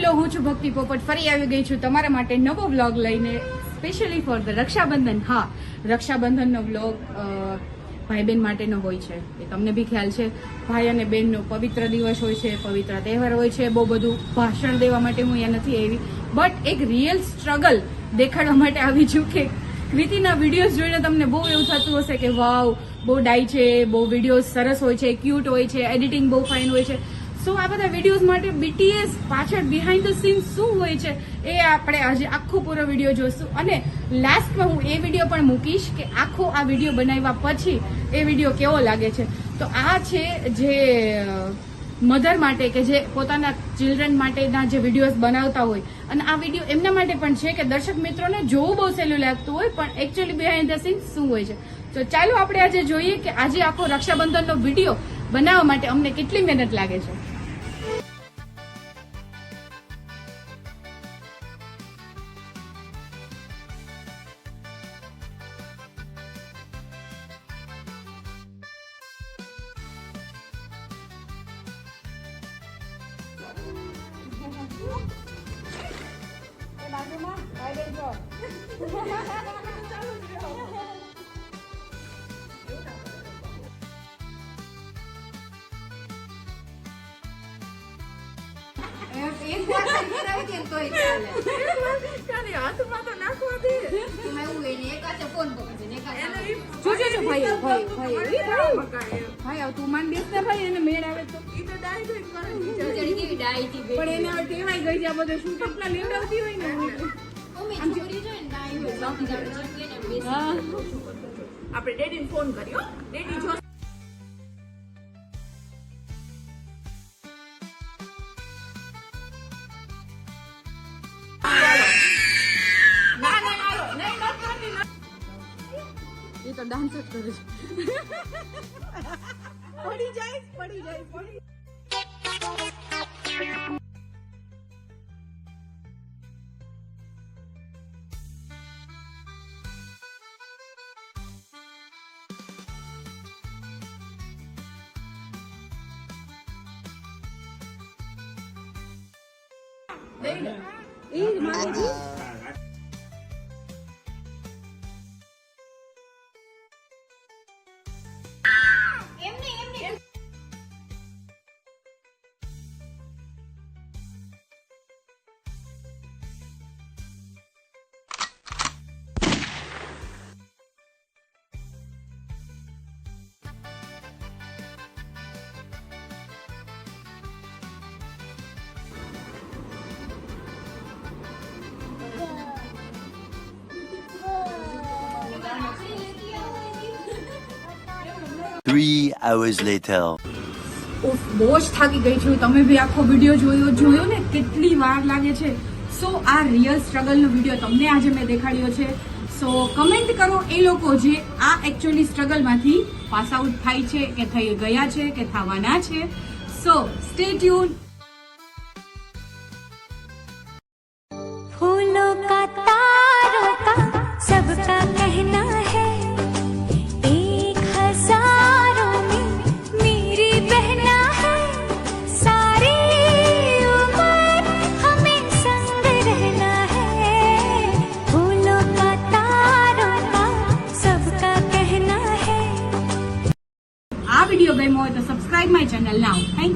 Hello, હું છું ભક્તિ પોપટ. ફરી આવી ગઈ છું તમારા માટે નવો વ્લોગ લઈને, સ્પેશિયલી ફોર ધ રક્ષાબંધન. હા, રક્ષાબંધનનો વ્લોગ ભાઈ બહેન માટેનો હોય છે, એ તમને બી ખ્યાલ છે. ભાઈ અને બહેનનો પવિત્ર દિવસ હોય છે, પવિત્ર તહેવાર હોય છે. બહુ બધું ભાષણ દેવા માટે હું અહીંયા નથી આવી, બટ એક રિયલ સ્ટ્રગલ દેખાડવા માટે આવી છું કે કૃતિના વિડીયોઝ જોઈને તમને બહુ એવું થતું હશે કે વાવ, બહુ ડાઈ છે, બહુ વિડીયોઝ સરસ હોય છે, ક્યુટ હોય છે, એડિટિંગ બહુ ફાઇન હોય છે. સો આ બધા વિડીયોઝ માટે બીટીએસ પાછળ બિહાઇન્ડ ધ સીન્સ શું હોય છે એ આપણે આજે આખો પૂરો વિડીયો જોઈશું. અને લાસ્ટમાં હું એ વિડીયો પણ મૂકીશ કે આખો આ વિડીયો બનાવ્યા પછી એ વિડીયો કેવો લાગે છે. તો આ છે જે મધર માટે કે જે પોતાના ચિલ્ડ્રન માટેના જે વિડીયોઝ બનાવતા હોય, અને આ વિડીયો એમના માટે પણ છે કે દર્શક મિત્રોને જોવું બહુ સહેલું લાગતું હોય, પણ એકચ્યુઅલી બિહાઇન્ડ ધ સીન્સ શું હોય છે. તો ચાલો આપણે આજે જોઈએ કે આજે આખો રક્ષાબંધનનો વિડીયો બનાવવા માટે અમને કેટલી મહેનત લાગે છે. તું માન બેસ ને ભાઈ, એને મેળ આવે તો પણ એને ટેવાઈ ગઈ છે આ બધું શૂટઅપ ના લેવડાવતી હોય ને. આપણે ડેડીને ફોન કર્યો, ડેડી જો એ તો ડાન્સ જ કરે છે. પડી જાય. Three hours later. બહુ જ થાકી ગઈ છું. તમે બી આખો વિડીયો જોયો ને, કેટલી વાર લાગે છે. સો આ રિયલ સ્ટ્રગલનો વિડીયો તમને આજે મેં દેખાડ્યો છે. સો કમેન્ટ કરો એ લોકો જે આ એકચ્યુઅલી સ્ટ્રગલમાંથી પાસ આઉટ થાય છે, કે થઈ ગયા છે, કે થવાના છે. સો સ્ટે ટ્યુન. फूलों का तारों का सबका कहना है, एक हजारों में मेरी बहना है, सारी उम्र हमें संग रहना है. फूलों का तारों का सबका कहना है. આ વિડીયો ગમ્યો હોય તો subscribe my channel now. Thank